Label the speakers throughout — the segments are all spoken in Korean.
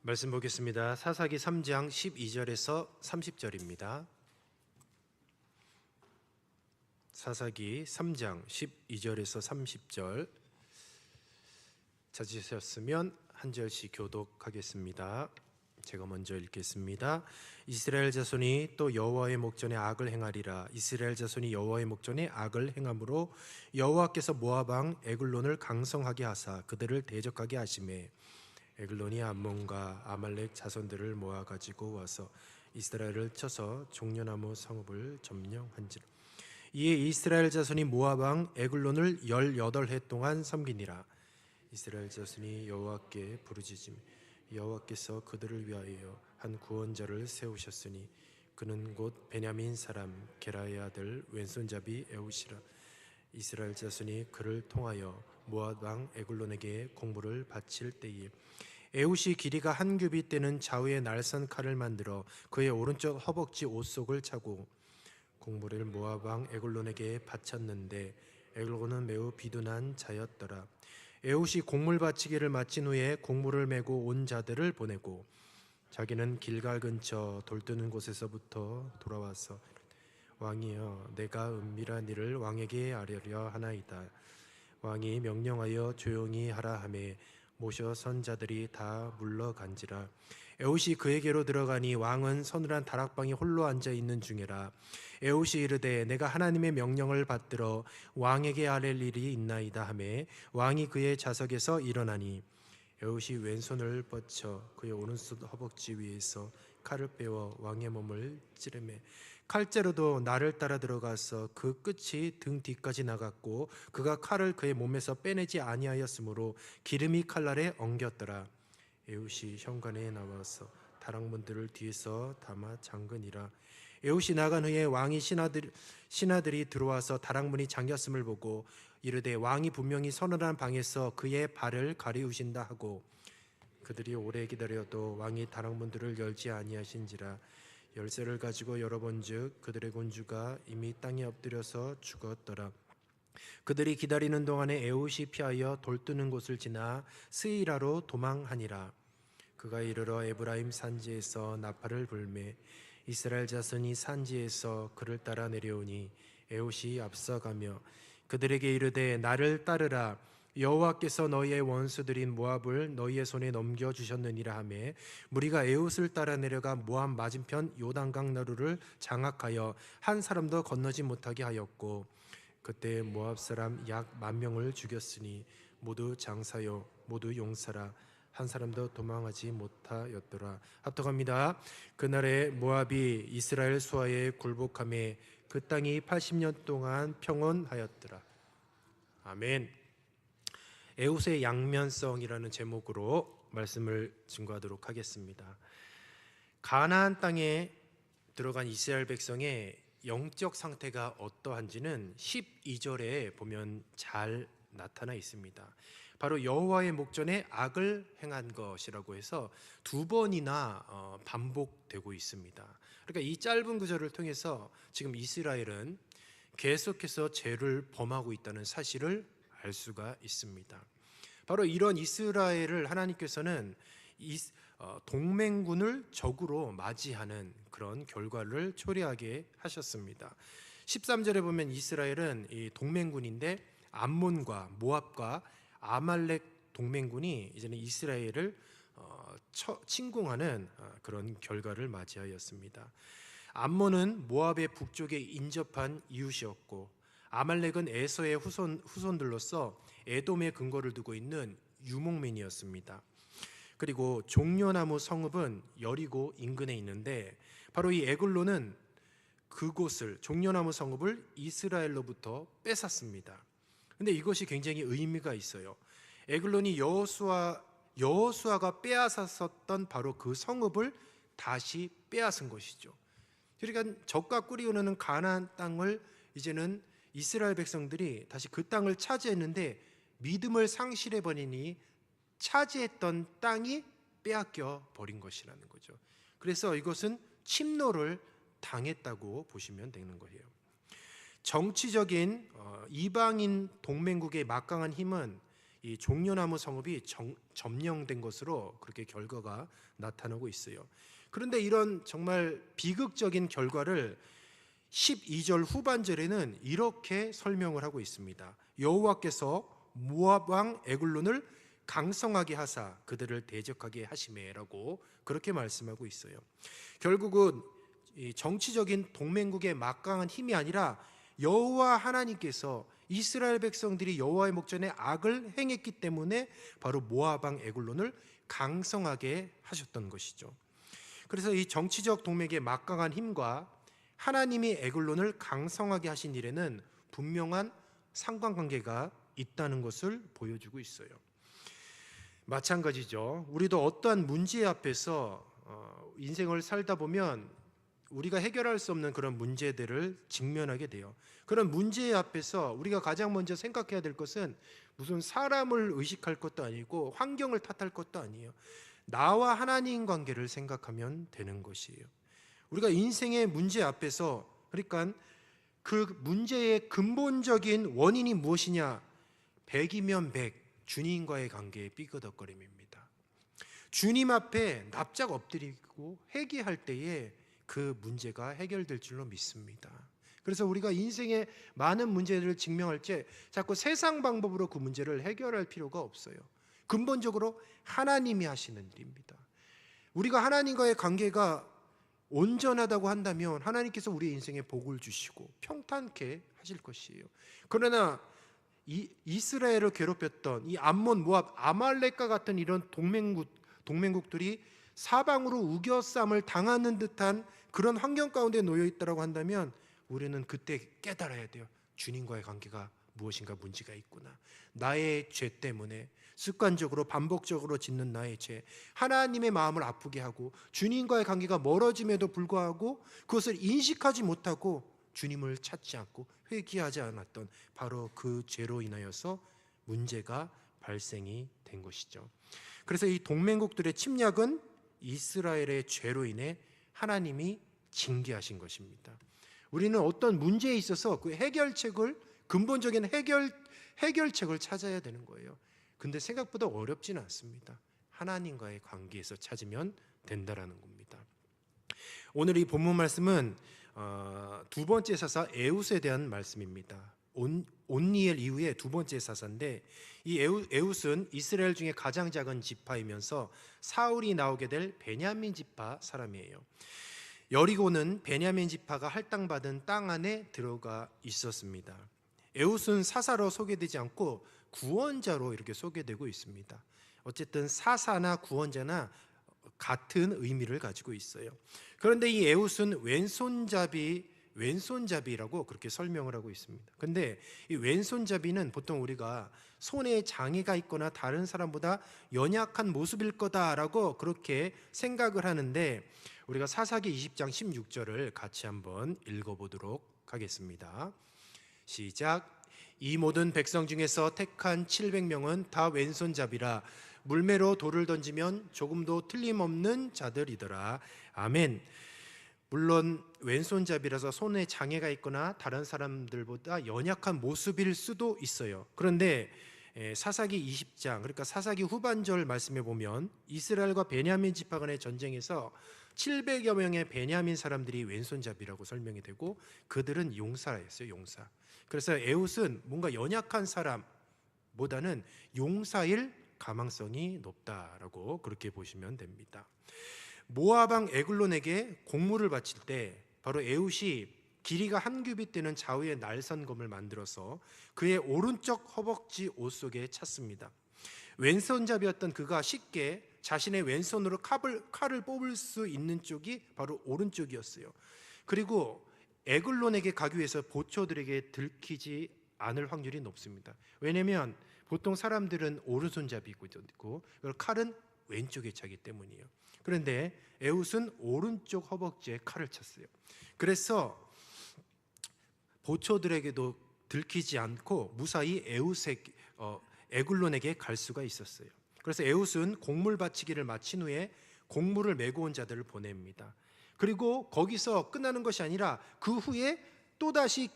Speaker 1: 말씀 보겠습니다. 사사기 3장 12절에서 30절입니다. 사사기 3장 12절에서 30절 찾으셨으면 한 절씩 교독하겠습니다. 제가 먼저 읽겠습니다. 이스라엘 자손이 또 여호와의 목전에 악을 행하리라. 이스라엘 자손이 여호와의 목전에 악을 행함으로 여호와께서 모압 왕 에글론을 강성하게 하사 그들을 대적하게 하시매 에글론이 암몬과 아말렉 자손들을 모아 가지고 와서 이스라엘을 쳐서 종려나무 성읍을 점령한지라. 이에 이스라엘 자손이 모압 왕 에글론을 18해 동안 섬기니라. 이스라엘 자손이 여호와께 부르짖으며 여호와께서 그들을 위하여 한 구원자를 세우셨으니 그는 곧 베냐민 사람 게라의 아들 왼손잡이 에웃이라. 이스라엘 자손이 그를 통하여 모압 왕 에글론에게 공물을 바칠 때에 에웃이 길이가 한 규빗 되는 좌우의 날선 칼을 만들어 그의 오른쪽 허벅지 옷속을 차고 공물을 모압 왕 에글론에게 바쳤는데 에글론은 매우 비둔한 자였더라. 에웃이 공물 바치기를 마친 후에 공물을 메고 온 자들을 보내고 자기는 길갈 근처 돌뜨는 곳에서부터 돌아와서 왕이여 내가 은밀한 일을 왕에게 아뢰려 하나이다. 왕이 명령하여 조용히 하라 하매 모셔 선자들이 다 물러간지라. 에웃이 그에게로 들어가니 왕은 서늘한 다락방에 홀로 앉아 있는 중이라. 에웃이 이르되 내가 하나님의 명령을 받들어 왕에게 아랠 일이 있나이다 하매 왕이 그의 좌석에서 일어나니 에웃이 왼손을 뻗쳐 그의 오른손 허벅지 위에서 칼을 빼어 왕의 몸을 찌르매 칼자루도 나를 따라 들어가서 그 끝이 등 뒤까지 나갔고 그가 칼을 그의 몸에서 빼내지 아니하였으므로 기름이 칼날에 엉겼더라. 에웃이 현관에 나와서 다락문들을 뒤에서 담아 잠그니라. 에웃이 나간 후에 왕이 신하들이 들어와서 다락문이 잠겼음을 보고 이르되 왕이 분명히 서늘한 방에서 그의 발을 가리우신다 하고 그들이 오래 기다려도 왕이 다락문들을 열지 아니하신지라. 열쇠를 가지고 열어본즉 그들의 군주가 이미 땅에 엎드려서 죽었더라. 그들이 기다리는 동안에 에웃이 피하여 돌뜨는 곳을 지나 스이라로 도망하니라. 그가 이르러 에브라임 산지에서 나팔을 불매 이스라엘 자손이 산지에서 그를 따라 내려오니 에웃이 앞서가며 그들에게 이르되 나를 따르라. 여호와께서 너희의 원수들인 모압을 너희의 손에 넘겨주셨느니라 하매 무리가 에웃을 따라 내려가 모압 맞은편 요단강 나루를 장악하여 한 사람도 건너지 못하게 하였고 그때 모압 사람 약 10,000명을 죽였으니 모두 장사요 모두 용사라. 한 사람도 도망하지 못하였더라. 합독합니다. 그날에 모압이 이스라엘 수하에 굴복하매 그 땅이 80년 동안 평온하였더라. 아멘. 에웃의 양면성이라는 제목으로 말씀을 증거하도록 하겠습니다. 가나안 땅에 들어간 이스라엘 백성의 영적 상태가 어떠한지는 12절에 보면 잘 나타나 있습니다. 바로 여호와의 목전에 악을 행한 것이라고 해서 2번이나 반복되고 있습니다. 그러니까 이 짧은 구절을 통해서 지금 이스라엘은 계속해서 죄를 범하고 있다는 사실을 알 수가 있습니다. 바로 이런 이스라엘을 하나님께서는 동맹군을 적으로 맞이하는 그런 결과를 초래하게 하셨습니다. 13절에 보면 이스라엘은 이 동맹군인데 암몬과 모압과 아말렉 동맹군이 이제는 이스라엘을 침공하는 그런 결과를 맞이하였습니다. 암몬은 모압의 북쪽에 인접한 이웃이었고 아말렉은 에서의 후손들로서 에돔의 근거를 두고 있는 유목민이었습니다. 그리고 종려나무 성읍은 여리고 인근에 있는데 바로 이 에글론은 그곳을 종려나무 성읍을 이스라엘로부터 뺏었습니다. 근데 이것이 굉장히 의미가 있어요. 에글론이 여호수아가 빼앗았었던 바로 그 성읍을 다시 빼앗은 것이죠. 그러니까 적과 꿀이 흐르는 가나안 땅을 이제는 이스라엘 백성들이 다시 그 땅을 차지했는데 믿음을 상실해 버리니 차지했던 땅이 빼앗겨 버린 것이라는 거죠. 그래서 이것은 침노를 당했다고 보시면 되는 거예요. 정치적인 이방인 동맹국의 막강한 힘은 이 종려나무 성읍이 점령된 것으로 그렇게 결과가 나타나고 있어요. 그런데 이런 정말 비극적인 결과를 12절 후반절에는 이렇게 설명을 하고 있습니다. 여호와께서 모압 왕 에글론을 강성하게 하사 그들을 대적하게 하시매라고 그렇게 말씀하고 있어요. 결국은 이 정치적인 동맹국의 막강한 힘이 아니라 여호와 하나님께서 이스라엘 백성들이 여호와의 목전에 악을 행했기 때문에 바로 모압 왕 에글론을 강성하게 하셨던 것이죠. 그래서 이 정치적 동맹의 막강한 힘과 하나님이 에글론을 강성하게 하신 일에는 분명한 상관관계가 있다는 것을 보여주고 있어요. 마찬가지죠. 우리도 어떠한 문제 앞에서 인생을 살다 보면 우리가 해결할 수 없는 그런 문제들을 직면하게 돼요. 그런 문제 앞에서 우리가 가장 먼저 생각해야 될 것은 무슨 사람을 의식할 것도 아니고 환경을 탓할 것도 아니에요. 나와 하나님 관계를 생각하면 되는 것이에요. 우리가 인생의 문제 앞에서, 그러니까 그 문제의 근본적인 원인이 무엇이냐? 100이면 100, 주님과의 관계의 삐그덕거림입니다. 주님 앞에 납작 엎드리고 회개할 때에 그 문제가 해결될 줄로 믿습니다. 그래서 우리가 인생의 많은 문제들을 직면할 때 자꾸 세상 방법으로 그 문제를 해결할 필요가 없어요. 근본적으로 하나님이 하시는 일입니다. 우리가 하나님과의 관계가 온전하다고 한다면 하나님께서 우리 인생에 복을 주시고 평탄케 하실 것이에요. 그러나 이스라엘을 괴롭혔던 이 암몬, 모압, 아말렉과 같은 이런 동맹국들이 사방으로 우겨쌈을 당하는 듯한 그런 환경 가운데 놓여 있다고 한다면 우리는 그때 깨달아야 돼요. 주님과의 관계가 무엇인가 문제가 있구나. 나의 죄 때문에 습관적으로 반복적으로 짓는 나의 죄, 하나님의 마음을 아프게 하고 주님과의 관계가 멀어짐에도 불구하고 그것을 인식하지 못하고 주님을 찾지 않고 회개하지 않았던 바로 그 죄로 인하여서 문제가 발생이 된 것이죠. 그래서 이 동맹국들의 침략은 이스라엘의 죄로 인해 하나님이 징계하신 것입니다. 우리는 어떤 문제에 있어서 그 해결책을, 근본적인 해결책을 찾아야 되는 거예요. 근데 생각보다 어렵지는 않습니다. 하나님과의 관계에서 찾으면 된다라는 겁니다. 오늘 이 본문 말씀은 두 번째 사사 에웃에 대한 말씀입니다. 온니엘 이후에 두 번째 사사인데, 이 에웃은 이스라엘 중에 가장 작은 지파이면서 사울이 나오게 될 베냐민 지파 사람이에요. 여리고는 베냐민 지파가 할당받은 땅 안에 들어가 있었습니다. 에웃은 사사로 소개되지 않고 구원자로 이렇게 소개되고 있습니다. 어쨌든 사사나 구원자나 같은 의미를 가지고 있어요. 그런데 이 에웃은 왼손잡이라고 그렇게 설명을 하고 있습니다. 근데 이 왼손잡이는 보통 우리가 손에 장애가 있거나 다른 사람보다 연약한 모습일 거다라고 그렇게 생각을 하는데, 우리가 사사기 20장 16절을 같이 한번 읽어보도록 하겠습니다. 시작. 이 모든 백성 중에서 택한 700명은 다 왼손잡이라 물매로 돌을 던지면 조금도 틀림없는 자들이더라. 아멘. 물론 왼손잡이라서 손에 장애가 있거나 다른 사람들보다 연약한 모습일 수도 있어요. 그런데 사사기 20장, 그러니까 사사기 후반절 말씀에 보면 이스라엘과 베냐민 지파 간의 전쟁에서 700여 명의 베냐민 사람들이 왼손잡이라고 설명이 되고 그들은 용사였어요. 용사. 그래서 에웃은 뭔가 연약한 사람보다는 용사일 가망성이 높다라고 그렇게 보시면 됩니다. 모압 왕 에글론에게 공물을 바칠 때 바로 에웃이 길이가 한 규빗 되는 좌우의 날선검을 만들어서 그의 오른쪽 허벅지 옷 속에 찼습니다. 왼손잡이였던 그가 쉽게 자신의 왼손으로 칼을 뽑을 수 있는 쪽이 바로 오른쪽이었어요. 그리고 에글론에게 가기 위해서 보초들에게 들키지 않을 확률이 높습니다. 왜냐하면 보통 사람들은 오른손잡이고 칼은 왼쪽에 차기 때문이에요. 그런데 에웃은 오른쪽 허벅지에 칼을 찼어요. 그래서 보초들에게도 들키지 않고 무사히 에글론에게 갈 수가 있었어요. 그래서 에웃은 공물 바치기를 마친 후에 공물을 메고 온 자들을 보냅니다. 그리고 거기서 끝나는 것이 아니라 그 후에 또다시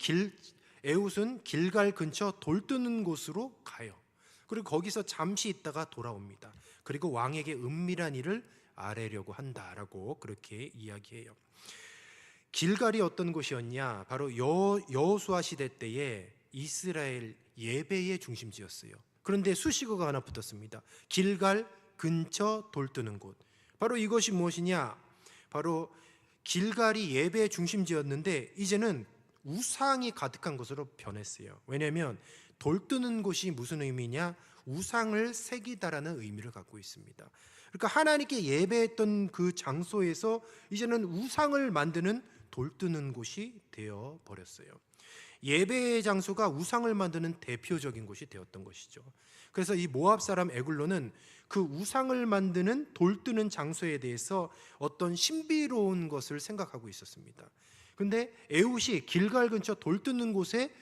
Speaker 1: 에웃은 길갈 근처 돌 뜨는 곳으로 가요. 그리고 거기서 잠시 있다가 돌아옵니다. 그리고 왕에게 은밀한 일을 아뢰려고 한다라고 그렇게 이야기해요. 길갈이 어떤 곳이었냐? 바로 여호수아 시대 때에 이스라엘 예배의 중심지였어요. 그런데 수식어가 하나 붙었습니다. 길갈 근처 돌뜨는 곳. 바로 이것이 무엇이냐? 바로 길갈이 예배의 중심지였는데 이제는 우상이 가득한 곳으로 변했어요. 왜냐하면 돌뜨는 곳이 무슨 의미냐? 우상을 새기다라는 의미를 갖고 있습니다. 그러니까 하나님께 예배했던 그 장소에서 이제는 우상을 만드는 돌뜨는 곳이 되어 버렸어요. 예배의 장소가 우상을 만드는 대표적인 곳이 되었던 것이죠. 그래서 이 모압 사람 에글론은 그 우상을 만드는 돌뜨는 장소에 대해서 어떤 신비로운 것을 생각하고 있었습니다. 근데 에훗이 길갈 근처 돌뜨는 곳에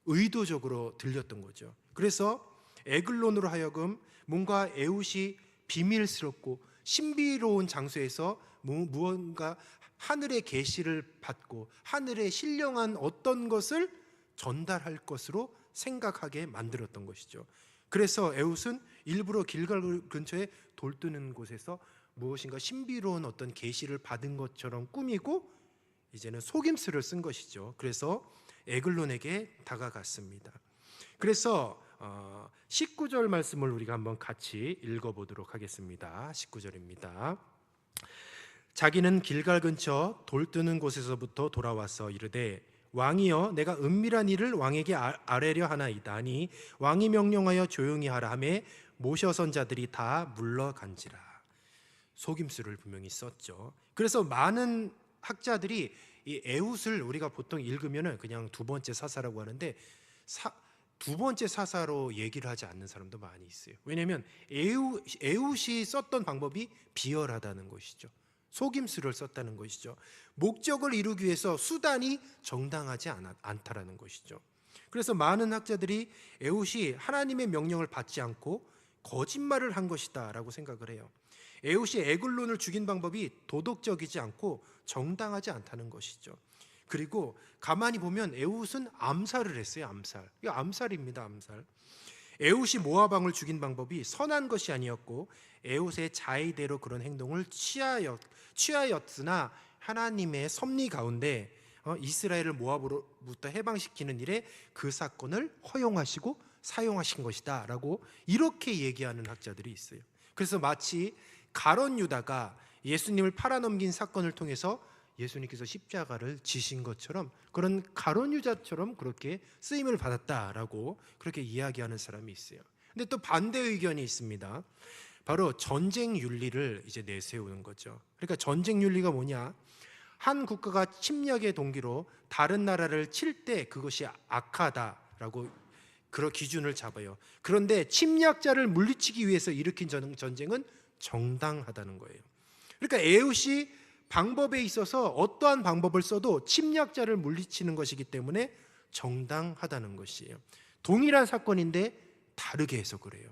Speaker 1: 의도적으로 들렸던 거죠. 그래서 에글론으로 하여금 뭔가 에훗이 비밀스럽고 신비로운 장소에서 무언가 하늘의 계시를 받고 하늘의 신령한 어떤 것을 전달할 것으로 생각하게 만들었던 것이죠. 그래서 에훗은 일부러 길갈 근처에 돌뜨는 곳에서 무엇인가 신비로운 어떤 계시를 받은 것처럼 꾸미고 이제는 속임수를 쓴 것이죠. 그래서 에글론에게 다가갔습니다. 그래서 19절 말씀을 우리가 한번 같이 읽어보도록 하겠습니다. 19절입니다. 자기는 길갈 근처 돌뜨는 곳에서부터 돌아와서 이르되 왕이여 내가 은밀한 일을 왕에게 아뢰려 하나이다 하니 왕이 명령하여 조용히 하라 하매 모셔선 자들이 다 물러간지라. 속임수를 분명히 썼죠. 그래서 많은 학자들이 이 에훗을 우리가 보통 읽으면 그냥 두 번째 사사라고 하는데 두 번째 사사로 얘기를 하지 않는 사람도 많이 있어요. 왜냐하면 에훗이 썼던 방법이 비열하다는 것이죠. 속임수를 썼다는 것이죠. 목적을 이루기 위해서 수단이 정당하지 않다라는 것이죠. 그래서 많은 학자들이 에훗이 하나님의 명령을 받지 않고 거짓말을 한 것이다 라고 생각을 해요. 에훗이 에글론을 죽인 방법이 도덕적이지 않고 정당하지 않다는 것이죠. 그리고 가만히 보면 에훗은 암살을 했어요. 이거 암살입니다. 암살. 에훗이 모압 왕을 죽인 방법이 선한 것이 아니었고 에훗의 자의대로 그런 행동을 취하였으나 하나님의 섭리 가운데 이스라엘을 모압으로부터 해방시키는 일에 그 사건을 허용하시고 사용하신 것이다 라고 이렇게 얘기하는 학자들이 있어요. 그래서 마치 가룟 유다가 예수님을 팔아넘긴 사건을 통해서 예수님께서 십자가를 지신 것처럼 그런 가룟 유다처럼 그렇게 쓰임을 받았다라고 그렇게 이야기하는 사람이 있어요. 근데 또 반대 의견이 있습니다. 바로 전쟁 윤리를 이제 내세우는 거죠. 그러니까 전쟁 윤리가 뭐냐? 한 국가가 침략의 동기로 다른 나라를 칠 때 그것이 악하다라고 그런 기준을 잡아요. 그런데 침략자를 물리치기 위해서 일으킨 전쟁은 정당하다는 거예요. 그러니까 에훗이 방법에 있어서 어떠한 방법을 써도 침략자를 물리치는 것이기 때문에 정당하다는 것이에요. 동일한 사건인데 다르게 해석을 해요.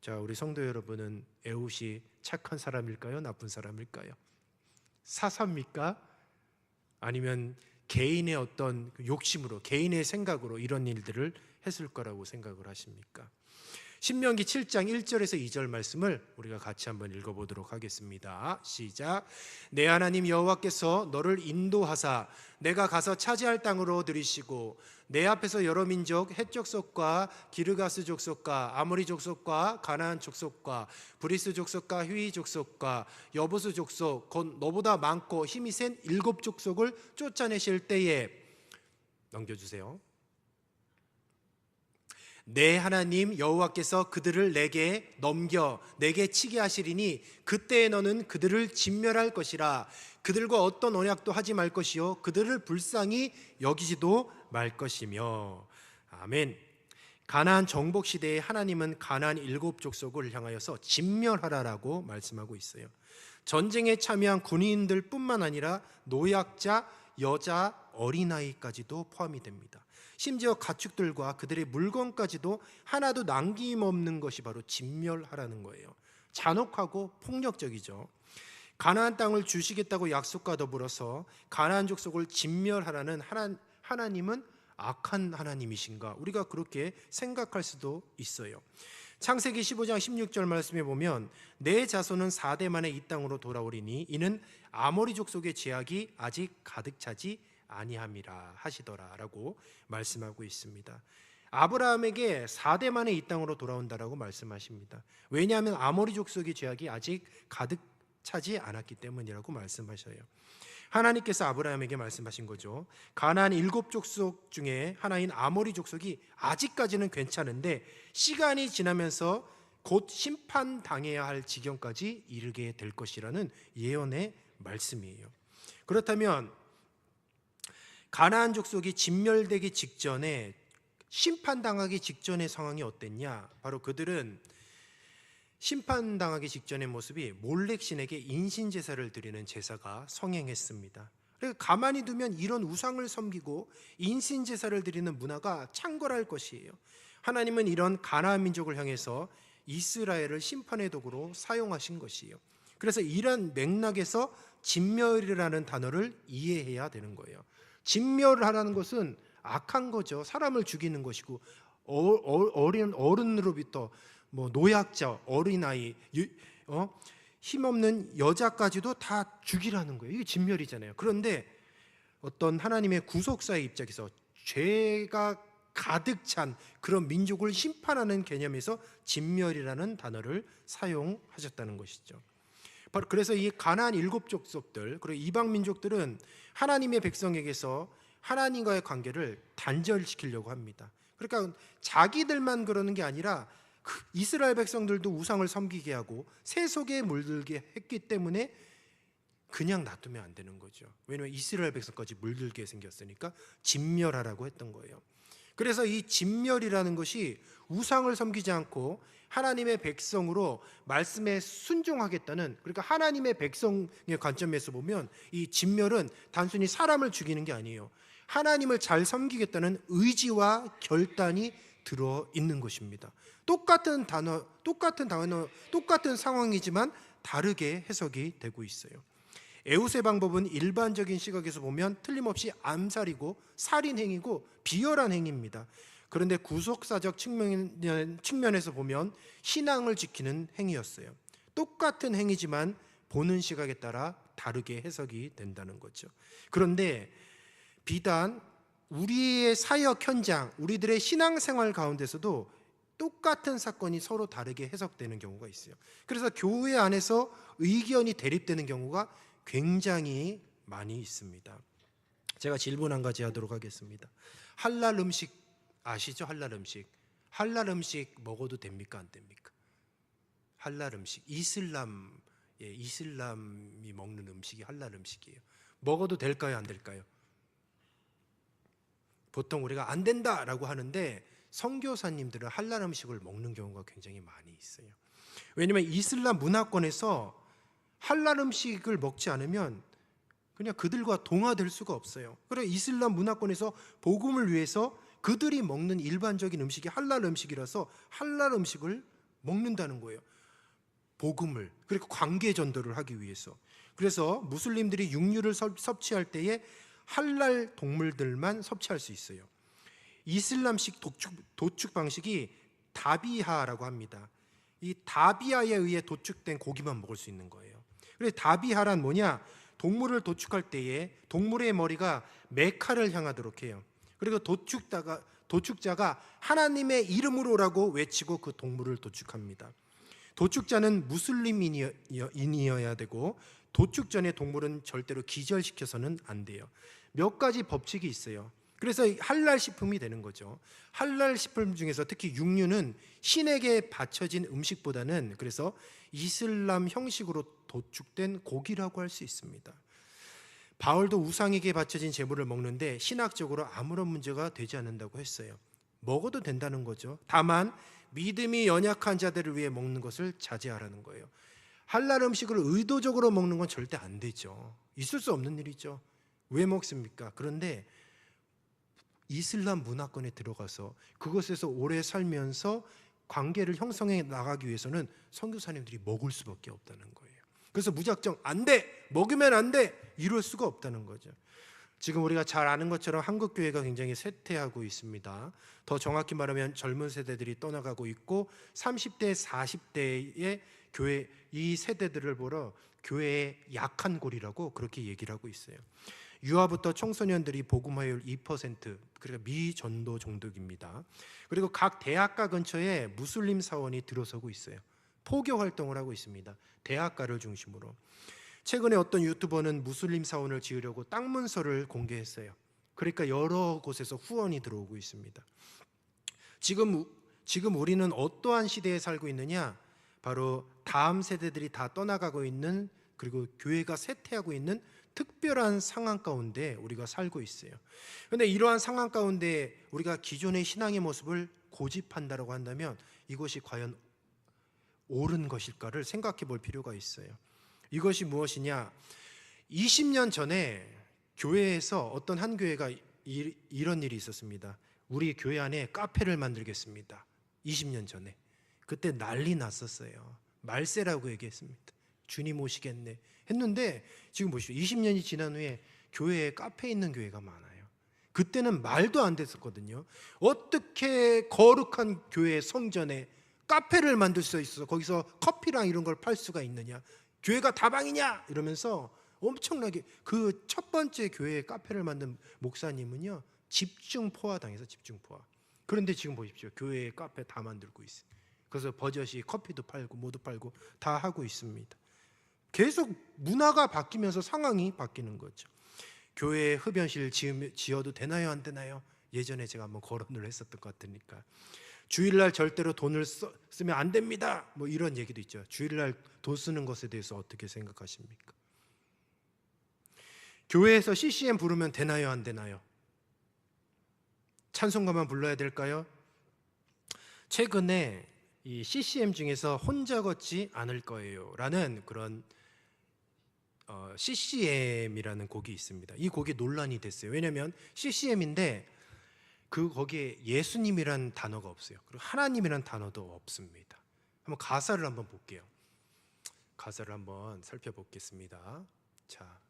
Speaker 1: 자, 우리 성도 여러분은 에훗이 착한 사람일까요? 나쁜 사람일까요? 사사입니까? 아니면 개인의 어떤 욕심으로, 개인의 생각으로 이런 일들을 했을 거라고 생각을 하십니까? 신명기 7장 1절에서 2절 말씀을 우리가 같이 한번 읽어보도록 하겠습니다. 시작. 내 하나님 여호와께서 너를 인도하사 내가 가서 차지할 땅으로 들이시고 내 앞에서 여러 민족 헷 족속과 기르가스 족속과 아모리 족속과 가나안 족속과 브리스 족속과 휘 족속과 여부스 족속 곧 너보다 많고 힘이 센 7 족속을 쫓아내실 때에 넘겨주세요. 내 하나님 여호와께서 그들을 내게 넘겨 내게 치게 하시리니 그때에 너는 그들을 진멸할 것이라. 그들과 어떤 언약도 하지 말 것이요 그들을 불쌍히 여기지도 말 것이며. 아멘. 가나안 정복 시대에 하나님은 가나안 7 족속을 향하여서 진멸하라라고 말씀하고 있어요. 전쟁에 참여한 군인들 뿐만 아니라 노약자, 여자, 어린아이까지도 포함이 됩니다. 심지어 가축들과 그들의 물건까지도 하나도 남김없는 것이 바로 진멸하라는 거예요. 잔혹하고 폭력적이죠. 가나안 땅을 주시겠다고 약속과 더불어서 가나안 족속을 진멸하라는 하나님은 악한 하나님이신가? 우리가 그렇게 생각할 수도 있어요. 창세기 15장 16절 말씀에 보면 내 자손은 4대 만에 이 땅으로 돌아오리니 이는 아모리 족속의 죄악이 아직 가득 차지 아니함이라 하시더라라고 말씀하고 있습니다. 아브라함에게 4대 만에 이 땅으로 돌아온다라고 말씀하십니다. 왜냐하면 아모리 족속의 죄악이 아직 가득 차지 않았기 때문이라고 말씀하셔요. 하나님께서 아브라함에게 말씀하신 거죠. 가나안 7족속 중에 하나인 아모리 족속이 아직까지는 괜찮은데 시간이 지나면서 곧 심판당해야 할 지경까지 이르게 될 것이라는 예언의 말씀이에요. 그렇다면 가나안 족속이 진멸되기 직전에 심판당하기 직전의 상황이 어땠냐? 바로 그들은 심판당하기 직전의 모습이 몰렉신에게 인신제사를 드리는 제사가 성행했습니다. 그러니까 가만히 두면 이런 우상을 섬기고 인신제사를 드리는 문화가 창궐할 것이에요. 하나님은 이런 가나안 민족을 향해서 이스라엘을 심판의 도구로 사용하신 것이에요. 그래서 이런 맥락에서 진멸이라는 단어를 이해해야 되는 거예요. 진멸하라는 것은 악한 거죠. 사람을 죽이는 것이고 어른으로부터 노약자, 어린아이, 힘없는 여자까지도 다 죽이라는 거예요. 이게 진멸이잖아요. 그런데 어떤 하나님의 구속사의 입장에서 죄가 가득 찬 그런 민족을 심판하는 개념에서 진멸이라는 단어를 사용하셨다는 것이죠. 바로 그래서 이 가나안 7족속들 그리고 이방 민족들은 하나님의 백성에게서 하나님과의 관계를 단절시키려고 합니다. 그러니까 자기들만 그러는 게 아니라 이스라엘 백성들도 우상을 섬기게 하고 세속에 물들게 했기 때문에 그냥 놔두면 안 되는 거죠. 왜냐하면 이스라엘 백성까지 물들게 생겼으니까 진멸하라고 했던 거예요. 그래서 이 진멸이라는 것이 우상을 섬기지 않고 하나님의 백성으로 말씀에 순종하겠다는, 그러니까 하나님의 백성의 관점에서 보면 이 진멸은 단순히 사람을 죽이는 게 아니에요. 하나님을 잘 섬기겠다는 의지와 결단이 들어 있는 것입니다. 똑같은 단어, 똑같은 상황이지만 다르게 해석이 되고 있어요. 에웃의 방법은 일반적인 시각에서 보면 틀림없이 암살이고 살인행위고 비열한 행위입니다. 그런데 구속사적 측면에서 보면 신앙을 지키는 행위였어요. 똑같은 행위지만 보는 시각에 따라 다르게 해석이 된다는 거죠. 그런데 비단 우리의 사역 현장, 우리들의 신앙생활 가운데서도 똑같은 사건이 서로 다르게 해석되는 경우가 있어요. 그래서 교회 안에서 의견이 대립되는 경우가 굉장히 많이 있습니다. 제가 질문 한 가지 하도록 하겠습니다. 할랄 음식 아시죠? 할랄 음식 먹어도 됩니까? 안 됩니까? 할랄 음식, 이슬람이 먹는 음식이 할랄 음식이에요. 먹어도 될까요? 안 될까요? 보통 우리가 안 된다라고 하는데 선교사님들은 할랄 음식을 먹는 경우가 굉장히 많이 있어요. 왜냐하면 이슬람 문화권에서 할랄 음식을 먹지 않으면 그냥 그들과 동화될 수가 없어요. 그래서 이슬람 문화권에서 복음을 위해서 그들이 먹는 일반적인 음식이 할랄 음식이라서 할랄 음식을 먹는다는 거예요. 복음을, 그리고 관계 전도를 하기 위해서. 그래서 무슬림들이 육류를 섭취할 때에 할랄 동물들만 섭취할 수 있어요. 이슬람식 도축 방식이 다비하라고 합니다. 이 다비하에 의해 도축된 고기만 먹을 수 있는 거예요. 그래서 다비하란 뭐냐? 동물을 도축할 때에 동물의 머리가 메카를 향하도록 해요. 그리고 도축자가 하나님의 이름으로라고 외치고 그 동물을 도축합니다. 도축자는 무슬림인이어야 되고 도축 전에 동물은 절대로 기절시켜서는 안 돼요. 몇 가지 법칙이 있어요. 그래서 할랄 식품이 되는 거죠. 할랄 식품 중에서 특히 육류는 신에게 바쳐진 음식보다는 그래서 이슬람 형식으로 도축된 고기라고 할 수 있습니다. 바울도 우상에게 바쳐진 제물을 먹는데 신학적으로 아무런 문제가 되지 않는다고 했어요. 먹어도 된다는 거죠. 다만 믿음이 연약한 자들을 위해 먹는 것을 자제하라는 거예요. 할랄 음식을 의도적으로 먹는 건 절대 안 되죠. 있을 수 없는 일이죠. 왜 먹습니까? 그런데 이슬람 문화권에 들어가서 그것에서 오래 살면서 관계를 형성해 나가기 위해서는 선교사님들이 먹을 수밖에 없다는 거예요. 그래서 무작정 안 돼! 먹으면 안 돼! 이럴 수가 없다는 거죠. 지금 우리가 잘 아는 것처럼 한국 교회가 굉장히 쇠퇴하고 있습니다. 더 정확히 말하면 젊은 세대들이 떠나가고 있고 30대, 40대의 교회 이 세대들을 보러 교회의 약한 골이라고 그렇게 얘기를 하고 있어요. 유아부터 청소년들이 복음화율 2%, 그러니까 미전도 종독입니다. 그리고 각 대학가 근처에 무슬림 사원이 들어서고 있어요. 포교 활동을 하고 있습니다. 대학가를 중심으로. 최근에 어떤 유튜버는 무슬림 사원을 지으려고 땅 문서를 공개했어요. 그러니까 여러 곳에서 후원이 들어오고 있습니다. 지금 우리는 어떠한 시대에 살고 있느냐? 바로 다음 세대들이 다 떠나가고 있는, 그리고 교회가 쇠퇴하고 있는 특별한 상황 가운데 우리가 살고 있어요. 그런데 이러한 상황 가운데 우리가 기존의 신앙의 모습을 고집한다고 한다면 이것이 과연 옳은 것일까를 생각해 볼 필요가 있어요. 이것이 무엇이냐? 20년 전에 교회에서 어떤 한 교회가 이런 일이 있었습니다. 우리 교회 안에 카페를 만들겠습니다. 20년 전에. 그때 난리 났었어요. 말세라고 얘기했습니다. 주님 오시겠네 했는데 지금 보시죠. 20년이 지난 후에 교회에 카페 있는 교회가 많아요. 그때는 말도 안 됐었거든요. 어떻게 거룩한 교회 성전에 카페를 만들 수 있어서 거기서 커피랑 이런 걸 팔 수가 있느냐? 교회가 다방이냐? 이러면서 엄청나게 그 첫 번째 교회에 카페를 만든 목사님은요, 집중 포화당해서 집중 포화. 그런데 지금 보십시오. 교회에 카페 다 만들고 있어요. 그래서 버젓이 커피도 팔고 뭐도 팔고 다 하고 있습니다. 계속 문화가 바뀌면서 상황이 바뀌는 거죠. 교회에 흡연실 지어도 되나요, 안 되나요? 예전에 제가 한번 거론을 했었던 것 같으니까. 주일날 절대로 돈을 쓰면 안 됩니다. 뭐 이런 얘기도 있죠. 주일날 돈 쓰는 것에 대해서 어떻게 생각하십니까? 교회에서 CCM 부르면 되나요, 안 되나요? 찬송가만 불러야 될까요? 최근에 이 CCM 중에서 혼자 걷지 않을 거예요 라는 그런 CCM이라는 곡이 있습니다. 이 곡이 논란이 됐어요. 왜냐하면 CCM인데 거기에 예수님이란 단어가 없어요. 그리고 하나님이란 단어도 없습니다. 한번 가사를 한번 볼게요. 가사를 한번 살펴보겠습니다. 자,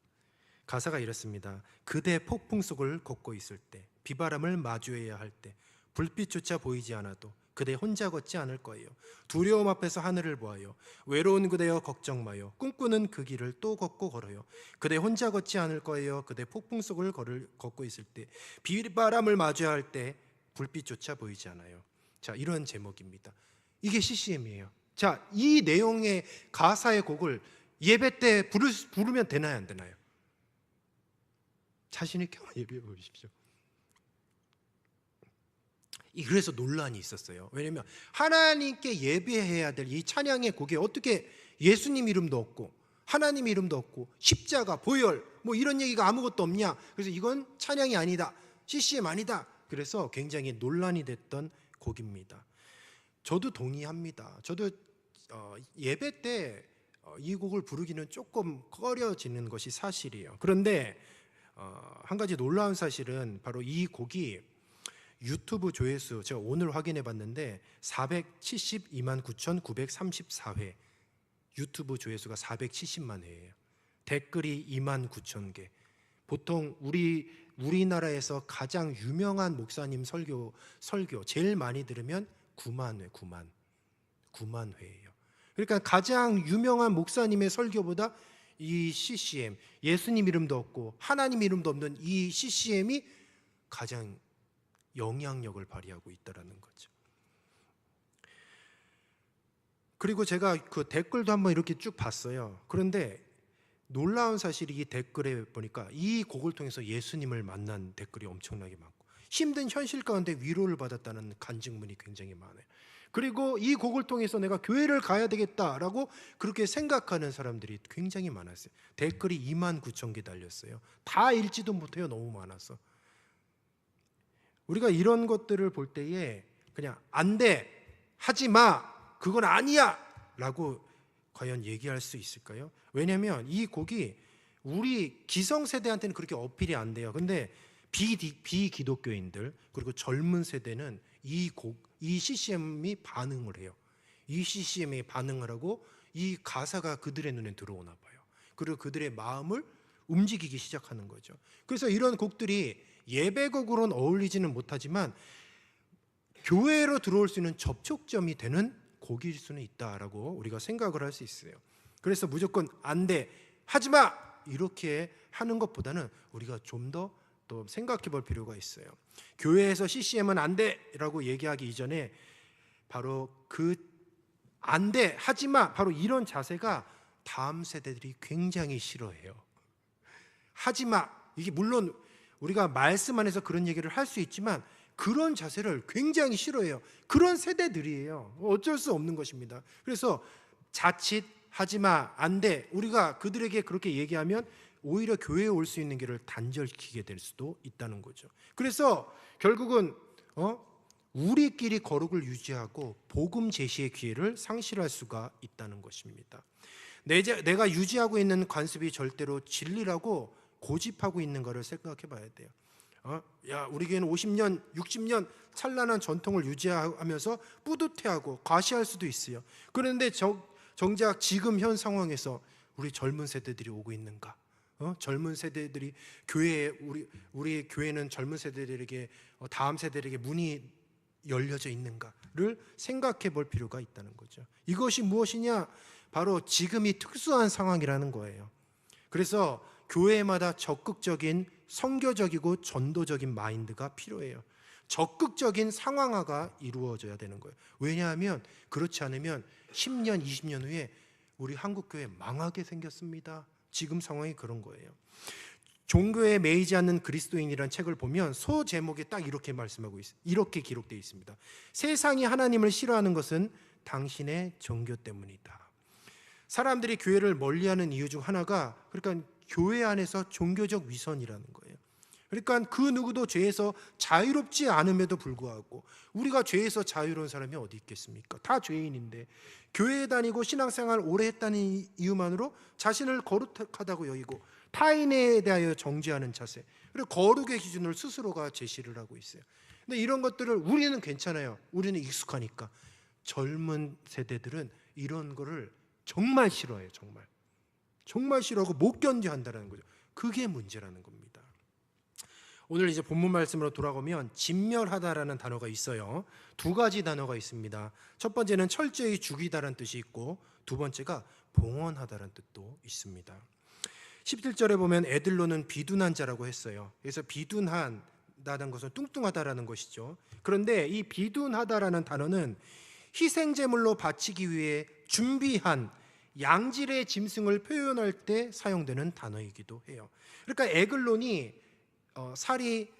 Speaker 1: 가사가 이렇습니다. 그대 폭풍 속을 걷고 있을 때, 비바람을 마주해야 할 때, 불빛조차 보이지 않아도 그대 혼자 걷지 않을 거예요. 두려움 앞에서 하늘을 보아요. 외로운 그대여 걱정 마요. 꿈꾸는 그 길을 또 걷고 걸어요. 그대 혼자 걷지 않을 거예요. 그대 폭풍 속을 걷고 있을 때, 비바람을 마주해야 할 때 불빛조차 보이지 않아요. 자, 이런 제목입니다. 이게 CCM이에요. 자, 이 내용의 가사의 곡을 예배 때 부르면 되나요, 안 되나요? 자신 있게 예배해 보십시오. 그래서 논란이 있었어요. 왜냐하면 하나님께 예배해야 될 이 찬양의 곡에 어떻게 예수님 이름도 없고 하나님 이름도 없고 십자가, 보혈 뭐 이런 얘기가 아무것도 없냐? 그래서 이건 찬양이 아니다, CCM 아니다. 그래서 굉장히 논란이 됐던 곡입니다. 저도 동의합니다. 저도 예배 때 이 곡을 부르기는 조금 꺼려지는 것이 사실이에요. 그런데 한 가지 놀라운 사실은 바로 이 곡이 유튜브 조회수, 제가 오늘 확인해 봤는데 472만 9,934회, 유튜브 조회수가 470만 회예요. 댓글이 2만 9천 개. 보통 우리나라에서 가장 유명한 목사님 설교 제일 많이 들으면 9만 회, 9만 회예요. 그러니까 가장 유명한 목사님의 설교보다 이 CCM, 예수님 이름도 없고 하나님 이름도 없는 이 CCM이 가장 영향력을 발휘하고 있다는 거죠. 그리고 제가 그 댓글도 한번 이렇게 쭉 봤어요. 그런데 놀라운 사실이 이 댓글에 보니까 이 곡을 통해서 예수님을 만난 댓글이 엄청나게 많고 힘든 현실 가운데 위로를 받았다는 간증문이 굉장히 많아요. 그리고 이 곡을 통해서 내가 교회를 가야 되겠다라고 그렇게 생각하는 사람들이 굉장히 많았어요. 댓글이 2만 9천 개 달렸어요. 다 읽지도 못해요. 너무 많아서. 우리가 이런 것들을 볼 때에 그냥 안 돼, 하지 마, 그건 아니야 라고 과연 얘기할 수 있을까요? 왜냐하면 이 곡이 우리 기성세대한테는 그렇게 어필이 안 돼요. 근데 비기독교인들 그리고 젊은 세대는 이 CCM이 반응을 해요. 이 CCM이 반응을 하고 이 가사가 그들의 눈에 들어오나 봐요. 그리고 그들의 마음을 움직이기 시작하는 거죠. 그래서 이런 곡들이 예배곡으로는 어울리지는 못하지만 교회로 들어올 수 있는 접촉점이 되는 곡일 수는 있다라고 우리가 생각을 할 수 있어요. 그래서 무조건 안 돼, 하지 마 이렇게 하는 것보다는 우리가 좀 더 또 생각해 볼 필요가 있어요. 교회에서 CCM은 안 돼라고 얘기하기 이전에 바로 그 안 돼, 하지 마, 바로 이런 자세가 다음 세대들이 굉장히 싫어해요. 하지 마. 이게 물론 우리가 말씀 안에서 그런 얘기를 할 수 있지만 그런 자세를 굉장히 싫어해요. 그런 세대들이에요. 어쩔 수 없는 것입니다. 그래서 자칫 하지 마, 안 돼, 우리가 그들에게 그렇게 얘기하면 오히려 교회에 올 수 있는 길을 단절시키게 될 수도 있다는 거죠. 그래서 결국은 우리끼리 거룩을 유지하고 복음 제시의 기회를 상실할 수가 있다는 것입니다. 내가 유지하고 있는 관습이 절대로 진리라고 고집하고 있는 것을 생각해 봐야 돼요. 야, 우리 교회는 50년, 60년 찬란한 전통을 유지하면서 뿌듯해하고 과시할 수도 있어요. 그런데 정작 지금 현 상황에서 우리 젊은 세대들이 오고 있는가? 젊은 세대들이 교회에 우리 교회는 젊은 세대들에게 다음 세대들에게 문이 열려져 있는가를 생각해 볼 필요가 있다는 거죠. 이것이 무엇이냐? 바로 지금이 특수한 상황이라는 거예요. 그래서 교회마다 적극적인 선교적이고 전도적인 마인드가 필요해요. 적극적인 상황화가 이루어져야 되는 거예요. 왜냐하면 그렇지 않으면 10년, 20년 후에 우리 한국교회 망하게 생겼습니다. 지금 상황이 그런 거예요. 종교에 매이지 않는 그리스도인이라는 책을 보면 소 제목에 딱 이렇게 말씀하고 있어요. 이렇게 기록되어 있습니다. 세상이 하나님을 싫어하는 것은 당신의 종교 때문이다. 사람들이 교회를 멀리하는 이유 중 하나가 그러니까 교회 안에서 종교적 위선이라는 거예요. 그러니까 그 누구도 죄에서 자유롭지 않음에도 불구하고 우리가 죄에서 자유로운 사람이 어디 있겠습니까? 다 죄인인데 교회에 다니고 신앙생활 오래 했다는 이유만으로 자신을 거룩하다고 여기고 타인에 대하여 정죄하는 자세, 그리고 거룩의 기준을 스스로가 제시를 하고 있어요. 근데 이런 것들을 우리는 괜찮아요. 우리는 익숙하니까. 젊은 세대들은 이런 거를 정말 싫어해요. 정말 싫어하고 못 견뎌 한다는 거죠. 그게 문제라는 겁니다. 오늘 이제 본문 말씀으로 돌아가면 진멸하다라는 단어가 있어요. 두 가지 단어가 있습니다. 첫 번째는 철저히 죽이다라는 뜻이 있고 두 번째가 봉헌하다라는 뜻도 있습니다. 17절에 보면 애들로는 비둔한 자라고 했어요. 그래서 비둔하다는 것은 뚱뚱하다라는 것이죠. 그런데 이 비둔하다라는 단어는 희생제물로 바치기 위해 준비한 양질의 짐승을 표현할 때 사용되는 단어이기도 해요. 그러니까 에글론이 살이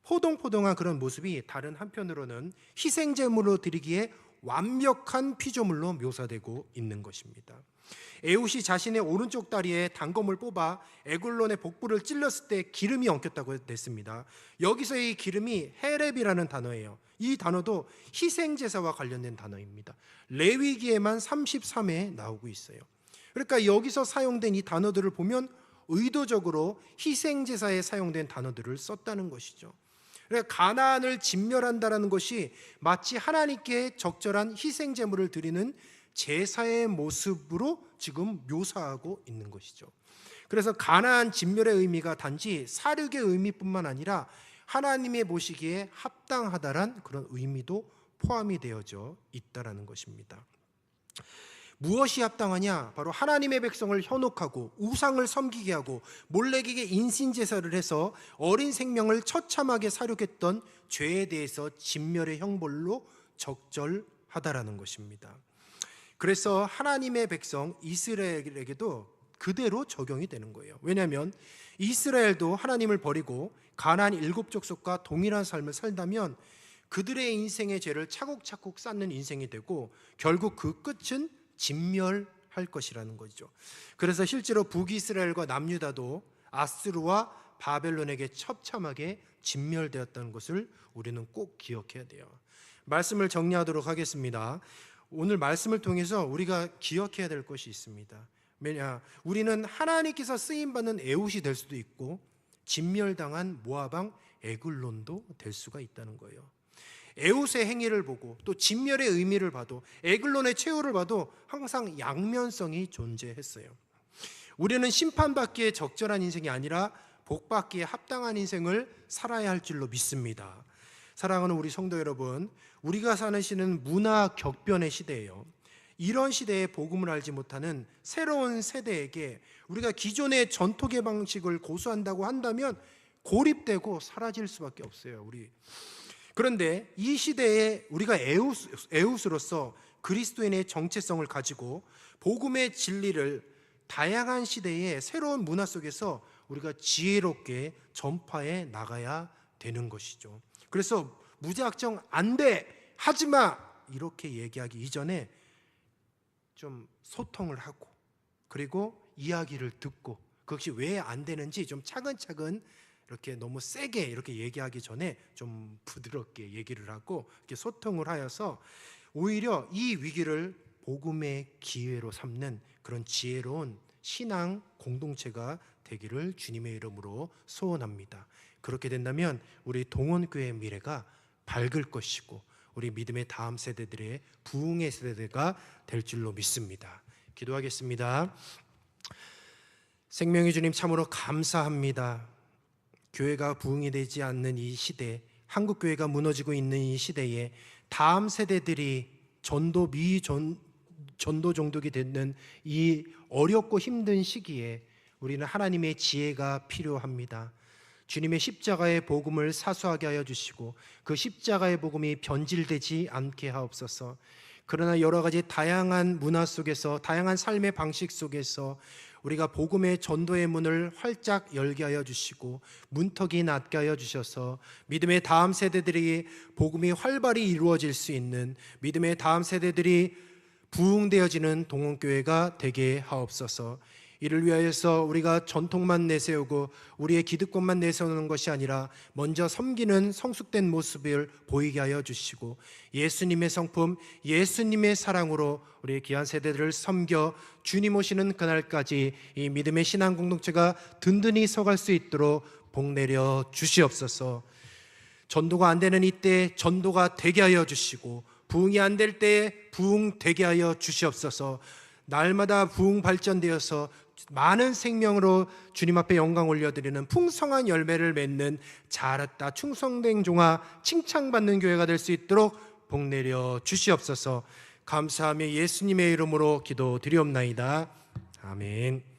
Speaker 1: 포동포동한 그런 모습이 다른 한편으로는 희생제물로 드리기에 완벽한 피조물로 묘사되고 있는 것입니다. 에훗이 자신의 오른쪽 다리에 단검을 뽑아 에글론의 복부를 찔렀을 때 기름이 엉켰다고 했습니다. 여기서 이 기름이 헤렙이라는 단어예요. 이 단어도 희생제사와 관련된 단어입니다. 레위기에만 33회 나오고 있어요. 그러니까 여기서 사용된 이 단어들을 보면 의도적으로 희생제사에 사용된 단어들을 썼다는 것이죠. 그러니까 가나안을 진멸한다는 것이 마치 하나님께 적절한 희생제물을 드리는 제사의 모습으로 지금 묘사하고 있는 것이죠. 그래서 가나안 진멸의 의미가 단지 사륙의 의미뿐만 아니라 하나님의 보시기에 합당하다란 그런 의미도 포함이 되어져 있다라는 것입니다. 무엇이 합당하냐? 바로 하나님의 백성을 현혹하고 우상을 섬기게 하고 몰렉에게 인신제사를 해서 어린 생명을 처참하게 사륙했던 죄에 대해서 진멸의 형벌로 적절하다라는 것입니다. 그래서 하나님의 백성 이스라엘에게도 그대로 적용이 되는 거예요. 왜냐하면 이스라엘도 하나님을 버리고 가나안 7족속과 동일한 삶을 살다면 그들의 인생의 죄를 차곡차곡 쌓는 인생이 되고 결국 그 끝은 진멸할 것이라는 거죠. 그래서 실제로 북이스라엘과 남유다도 아스루와 바벨론에게 처참하게 진멸되었다는 것을 우리는 꼭 기억해야 돼요. 말씀을 정리하도록 하겠습니다. 오늘 말씀을 통해서 우리가 기억해야 될 것이 있습니다. 왜냐? 우리는 하나님께서 쓰임받는 에훗이 될 수도 있고 진멸당한 모압왕 에글론도 될 수가 있다는 거예요. 에훗의 행위를 보고 또 진멸의 의미를 봐도 에글론의 최후를 봐도 항상 양면성이 존재했어요. 우리는 심판받기에 적절한 인생이 아니라 복받기에 합당한 인생을 살아야 할 줄로 믿습니다. 사랑하는 우리 성도 여러분, 우리가 사는 시는 문화 격변의 시대예요. 이런 시대에 복음을 알지 못하는 새로운 세대에게 우리가 기존의 전통의 방식을 고수한다고 한다면 고립되고 사라질 수밖에 없어요. 그런데 이 시대에 우리가 에웃으로서 그리스도인의 정체성을 가지고 복음의 진리를 다양한 시대의 새로운 문화 속에서 우리가 지혜롭게 전파해 나가야 되는 것이죠. 그래서 무작정 안 돼, 하지 마 이렇게 얘기하기 이전에 좀 소통을 하고, 그리고 이야기를 듣고, 그것이 왜 안 되는지 좀 차근차근, 이렇게 너무 세게 이렇게 얘기하기 전에 좀 부드럽게 얘기를 하고 이렇게 소통을 하여서 오히려 이 위기를 복음의 기회로 삼는 그런 지혜로운 신앙 공동체가 되기를 주님의 이름으로 소원합니다. 그렇게 된다면 우리 동원교회의 미래가 밝을 것이고 우리 믿음의 다음 세대들의 부흥의 세대가 될 줄로 믿습니다. 기도하겠습니다. 생명의 주님, 참으로 감사합니다. 교회가 부흥이 되지 않는 이 시대, 한국교회가 무너지고 있는 이 시대에 다음 세대들이 전도 종독이 되는 이 어렵고 힘든 시기에 우리는 하나님의 지혜가 필요합니다. 주님의 십자가의 복음을 사수하게 하여 주시고 그 십자가의 복음이 변질되지 않게 하옵소서. 그러나 여러 가지 다양한 문화 속에서, 다양한 삶의 방식 속에서 우리가 복음의 전도의 문을 활짝 열게 하여 주시고 문턱이 낮게 하여 주셔서 믿음의 다음 세대들이 복음이 활발히 이루어질 수 있는, 믿음의 다음 세대들이 부흥되어지는 동원교회가 되게 하옵소서. 이를 위하여서 우리가 전통만 내세우고 우리의 기득권만 내세우는 것이 아니라 먼저 섬기는 성숙된 모습을 보이게 하여 주시고 예수님의 성품, 예수님의 사랑으로 우리의 귀한 세대들을 섬겨 주님 오시는 그날까지 이 믿음의 신앙 공동체가 든든히 서갈 수 있도록 복 내려 주시옵소서. 전도가 안 되는 이때 전도가 되게 하여 주시고 부흥이 안 될 때 부흥 되게 하여 주시옵소서. 날마다 부흥 발전되어서 많은 생명으로 주님 앞에 영광 올려드리는 풍성한 열매를 맺는 잘했다 충성된 종아 칭찬받는 교회가 될 수 있도록 복 내려 주시옵소서. 감사하며 예수님의 이름으로 기도드리옵나이다. 아멘.